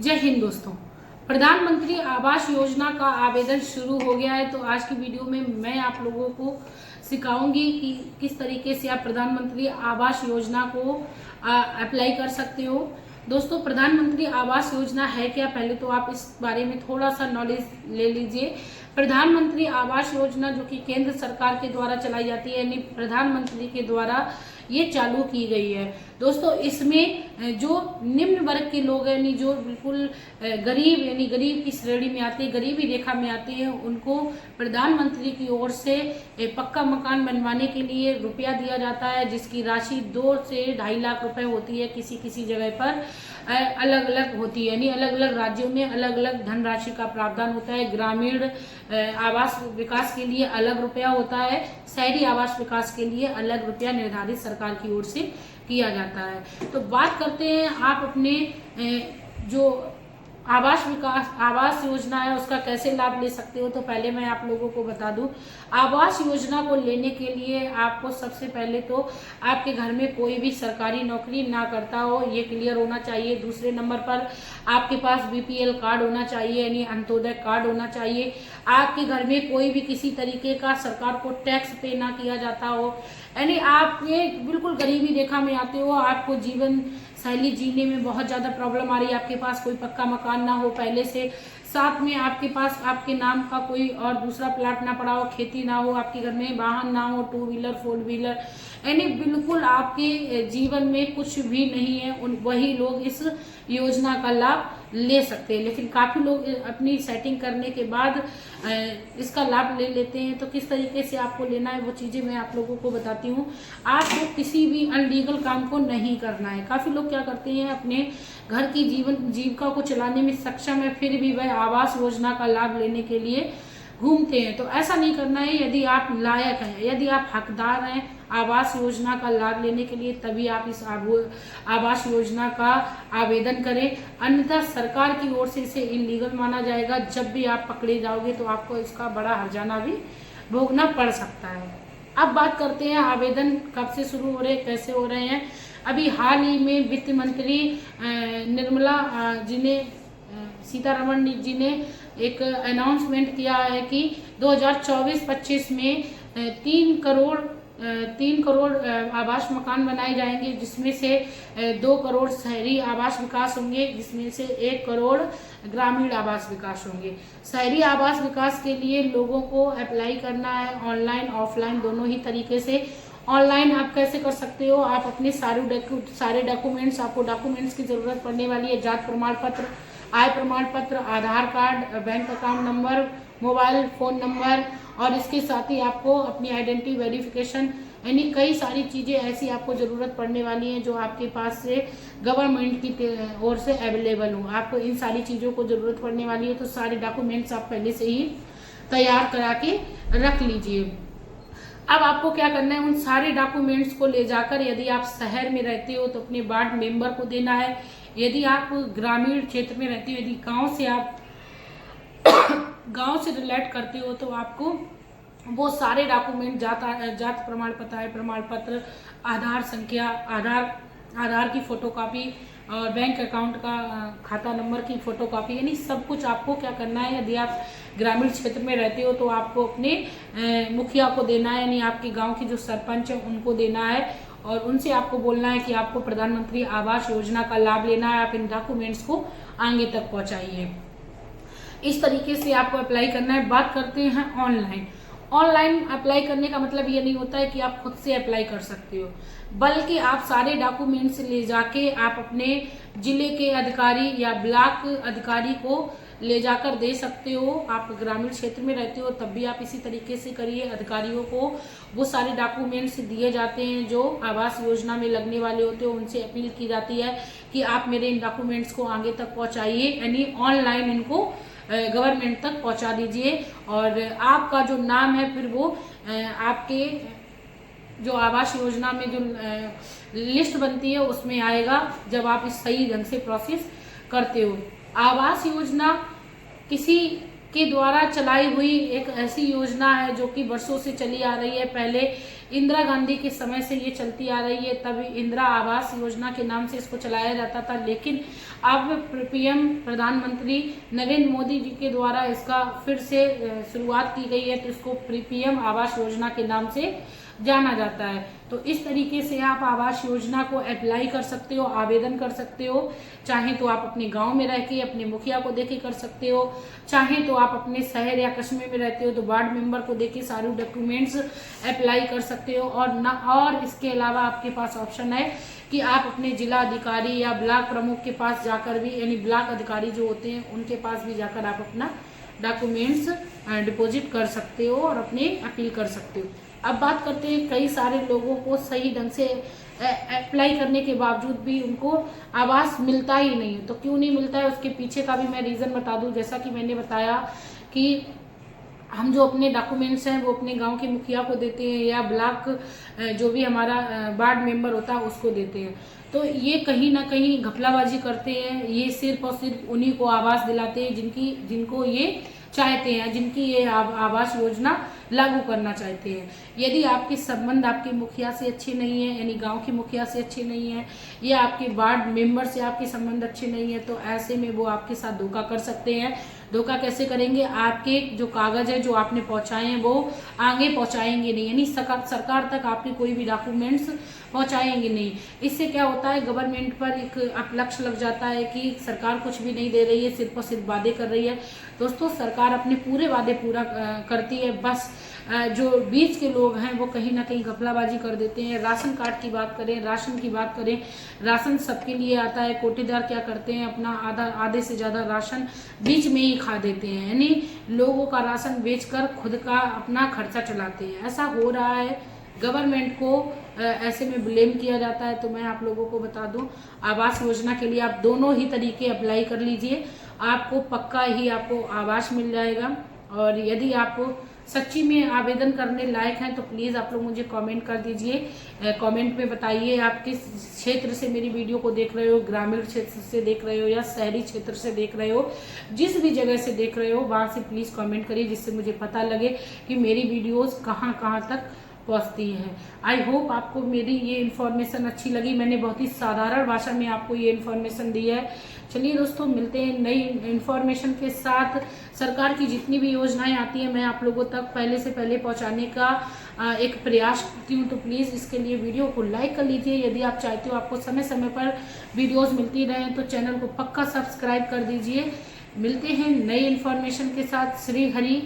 जय हिंद दोस्तों। प्रधानमंत्री आवास योजना का आवेदन शुरू हो गया है। तो आज की वीडियो में मैं आप लोगों को सिखाऊंगी कि किस तरीके से आप प्रधानमंत्री आवास योजना को अप्लाई कर सकते हो। दोस्तों, प्रधानमंत्री आवास योजना है क्या, पहले तो आप इस बारे में थोड़ा सा नॉलेज ले लीजिए। प्रधानमंत्री आवास योजना जो कि केंद्र सरकार के द्वारा चलाई जाती है, यानी प्रधानमंत्री के द्वारा ये चालू की गई है। दोस्तों, इसमें जो निम्न वर्ग के लोग हैं, यानी जो बिल्कुल गरीब, यानी गरीब की श्रेणी में आते हैं, गरीबी रेखा में आते हैं, उनको प्रधानमंत्री की ओर से पक्का मकान बनवाने के लिए रुपया दिया जाता है, जिसकी राशि 2 से 2.5 लाख रुपए होती है। किसी किसी जगह पर अलग अलग होती है, यानी अलग अलग राज्यों में अलग अलग धनराशि का प्रावधान होता है। ग्रामीण आवास विकास के लिए अलग रुपया होता है, शहरी आवास विकास के लिए अलग रुपया निर्धारित सरकार की ओर से किया जाता है। तो बात करते हैं आप अपने जो आवास योजना है उसका कैसे लाभ ले सकते हो। तो पहले मैं आप लोगों को बता दूं, आवास योजना को लेने के लिए आपको सबसे पहले तो आपके घर में कोई भी सरकारी नौकरी ना करता हो, ये क्लियर होना चाहिए। दूसरे नंबर पर आपके पास बीपीएल कार्ड होना चाहिए, यानी अंत्योदय कार्ड होना चाहिए। आपके घर में कोई भी किसी तरीके का सरकार को टैक्स पे ना किया जाता हो, यानी आप ये बिल्कुल गरीबी रेखा में आते हो, आपको जीवन शैली जीने में बहुत ज़्यादा प्रॉब्लम आ रही है, आपके पास कोई पक्का मकान ना हो पहले से, साथ में आपके पास आपके नाम का कोई और दूसरा प्लाट ना पड़ा हो, खेती ना हो, आपके घर में वाहन ना हो, 2 व्हीलर 4 व्हीलर, यानी बिल्कुल आपके जीवन में कुछ भी नहीं है, वही लोग इस योजना का लाभ ले सकते हैं। लेकिन काफ़ी लोग अपनी सेटिंग करने के बाद इसका लाभ ले लेते हैं। तो किस तरीके से आपको लेना है वो चीज़ें मैं आप लोगों को बताती हूँ। आपको किसी भी अनलीगल काम को नहीं करना है। काफ़ी लोग क्या करते हैं, अपने घर की जीविका को चलाने में सक्षम है, फिर भी वह आवास योजना का लाभ लेने के लिए घूमते हैं। तो ऐसा नहीं करना है। यदि आप लायक हैं, यदि आप हकदार हैं आवास योजना का लाभ लेने के लिए, तभी आप इस आवास योजना का आवेदन करें, अन्यथा सरकार की ओर से इसे इलीगल माना जाएगा। जब भी आप पकड़े जाओगे तो आपको इसका बड़ा हर्जाना भी भोगना पड़ सकता है। अब बात करते हैं आवेदन कब से शुरू हो रहे हैं, कैसे हो रहे हैं। अभी हाल ही में वित्त मंत्री निर्मला जी ने, सीतारमण जी ने एक अनाउंसमेंट किया है कि 2024-25 में 3 करोड़ आवास मकान बनाए जाएंगे, जिसमें से 2 करोड़ शहरी आवास विकास होंगे, जिसमें से 1 करोड़ ग्रामीण आवास विकास होंगे। शहरी आवास विकास के लिए लोगों को अप्लाई करना है ऑनलाइन ऑफलाइन दोनों ही तरीके से। ऑनलाइन आप कैसे कर सकते हो, आप अपने सारे डॉक्यूमेंट्स, आपको डॉक्यूमेंट्स की ज़रूरत पड़ने वाली है। जात प्रमाण पत्र, आय प्रमाण पत्र, Aadhaar card, bank account number, mobile phone number, और इसके साथ ही आपको अपनी आइडेंटिटी वेरिफिकेशन, यानी कई सारी चीज़ें ऐसी आपको ज़रूरत पड़ने वाली हैं जो आपके पास से गवर्नमेंट की ओर से अवेलेबल हो। आपको इन सारी चीज़ों को ज़रूरत पड़ने वाली है, तो सारे डॉक्यूमेंट्स आप पहले से ही तैयार करा के रख लीजिए। अब आपको क्या करना है, उन सारे डॉक्यूमेंट्स को ले जाकर, यदि आप शहर में रहते हो तो अपने वार्ड मेंबर को देना है। यदि आप ग्रामीण क्षेत्र में रहते हो, यदि गांव से आप गांव से रिलेट करते हो, तो आपको वो सारे डॉक्यूमेंट, जात प्रमाण पत्र, आय प्रमाण पत्र, आधार संख्या, आधार की फोटोकॉपी और बैंक अकाउंट का खाता नंबर की फोटोकॉपी, यानी सब कुछ आपको क्या करना है। यदि आप ग्रामीण क्षेत्र में रहते हो तो आपको अपने मुखिया को देना है, यानी आपके गांव की जो सरपंच है उनको देना है, और उनसे आपको बोलना है कि आपको प्रधानमंत्री आवास योजना का लाभ लेना है। आप इन डॉक्यूमेंट्स को आगे तक पहुंचाइए। इस तरीके से आपको अप्लाई करना है। बात करते हैं ऑनलाइन। ऑनलाइन अप्लाई करने का मतलब ये नहीं होता है कि आप खुद से अप्लाई कर सकते हो, बल्कि आप सारे डॉक्यूमेंट्स ले जाके आप अपने जिले के अधिकारी या ब्लॉक अधिकारी को ले जाकर दे सकते हो। आप ग्रामीण क्षेत्र में रहते हो तब भी आप इसी तरीके से करिए। अधिकारियों को वो सारे डॉक्यूमेंट्स दिए जाते हैं जो आवास योजना में लगने वाले होते हैं, उनसे अपील की जाती है कि आप मेरे इन डॉक्यूमेंट्स को आगे तक पहुँचाइए, यानी ऑनलाइन इनको गवर्नमेंट तक पहुंचा दीजिए। और आपका जो नाम है फिर वो आपके जो आवास योजना में जो लिस्ट बनती है उसमें आएगा, जब आप इस सही ढंग से प्रोसेस करते हो। आवास योजना किसी के द्वारा चलाई हुई एक ऐसी योजना है जो कि वर्षों से चली आ रही है। पहले इंदिरा गांधी के समय से ये चलती आ रही है, तब इंदिरा आवास योजना के नाम से इसको चलाया जाता था। लेकिन अब पीएम प्रधानमंत्री नरेंद्र मोदी जी के द्वारा इसका फिर से शुरुआत की गई है, तो इसको पीएम आवास योजना के नाम से जाना जाता है। तो इस तरीके से आप आवास योजना को अप्लाई कर सकते हो, आवेदन कर सकते हो। चाहे तो आप अपने गांव में रह के अपने मुखिया को देके कर सकते हो, चाहे तो आप अपने शहर या कस्बे में रहते हो तो वार्ड मेंबर को देके सारे डॉक्यूमेंट्स अप्लाई कर सकते हो। और इसके अलावा आपके पास ऑप्शन है कि आप अपने जिला अधिकारी या ब्लॉक प्रमुख के पास जाकर भी, यानी ब्लॉक अधिकारी जो होते हैं उनके पास भी जाकर आप अपना डॉक्यूमेंट्स डिपॉजिट कर सकते हो और अपनी अपील कर सकते हो। अब बात करते हैं, कई सारे लोगों को सही ढंग से अप्लाई करने के बावजूद भी उनको आवास मिलता ही नहीं है। तो क्यों नहीं मिलता है, उसके पीछे का भी मैं रीज़न बता दूं। जैसा कि मैंने बताया कि हम जो अपने डॉक्यूमेंट्स हैं वो अपने गांव के मुखिया को देते हैं या ब्लॉक जो भी हमारा वार्ड मेंबर होता है उसको देते हैं। तो ये कहीं ना कहीं घपलाबाजी करते हैं। ये सिर्फ और सिर्फ उन्हीं को आवास दिलाते हैं जिनको ये चाहते हैं, जिनकी ये आवास योजना लागू करना चाहते हैं। यदि आपके संबंध आपके मुखिया से अच्छे नहीं है, यानी गांव के मुखिया से अच्छे नहीं है, या आपके वार्ड मेंबर से आपके संबंध अच्छे नहीं है, तो ऐसे में वो आपके साथ धोखा कर सकते हैं। धोखा कैसे करेंगे, आपके जो कागज है जो आपने पहुंचाए हैं वो आगे पहुंचाएंगे नहीं, यानी सरकार तक आपके कोई भी डॉक्यूमेंट्स पहुंचाएंगे नहीं। इससे क्या होता है, गवर्नमेंट पर एक लक्ष्य लग जाता है कि सरकार कुछ भी नहीं दे रही है, सिर्फ और सिर्फ वादे कर रही है। दोस्तों, सरकार अपने पूरे वादे पूरा करती है, बस जो बीच के लोग हैं वो कहीं ना कहीं घपलाबाजी कर देते हैं। राशन कार्ड की बात करें, राशन की बात करें, राशन सबके लिए आता है। कोटेदार क्या करते हैं, अपना आधे से ज़्यादा राशन बीच में ही खा देते हैं, यानी लोगों का राशन बेचकर खुद का अपना खर्चा चलाते हैं। ऐसा हो रहा है, गवर्नमेंट को ऐसे में ब्लेम किया जाता है। तो मैं आप लोगों को बता दूं, आवास योजना के लिए आप दोनों ही तरीके अप्लाई कर लीजिए, आपको पक्का ही आपको आवास मिल जाएगा। और यदि आप सच्ची में आवेदन करने लायक हैं तो प्लीज़ आप लोग मुझे कमेंट कर दीजिए। कमेंट में बताइए आप किस क्षेत्र से मेरी वीडियो को देख रहे हो, ग्रामीण क्षेत्र से देख रहे हो या शहरी क्षेत्र से देख रहे हो। जिस भी जगह से देख रहे हो वहाँ से प्लीज़ कमेंट करिए, जिससे मुझे पता लगे कि मेरी वीडियोज़ कहाँ कहाँ तक पहुंचती है। आई होप आपको मेरी ये इन्फॉर्मेशन अच्छी लगी। मैंने बहुत ही साधारण भाषा में आपको ये इन्फॉर्मेशन दी है। चलिए दोस्तों, मिलते हैं नई इन्फॉर्मेशन के साथ। सरकार की जितनी भी योजनाएं आती हैं मैं आप लोगों तक पहले से पहले पहुंचाने का एक प्रयास करती हूँ। तो प्लीज़ इसके लिए वीडियो को लाइक कर लीजिए। यदि आप चाहते हो आपको समय समय पर वीडियोज़ मिलती रहें तो चैनल को पक्का सब्सक्राइब कर दीजिए। मिलते हैं नई इन्फॉर्मेशन के साथ। श्री हरि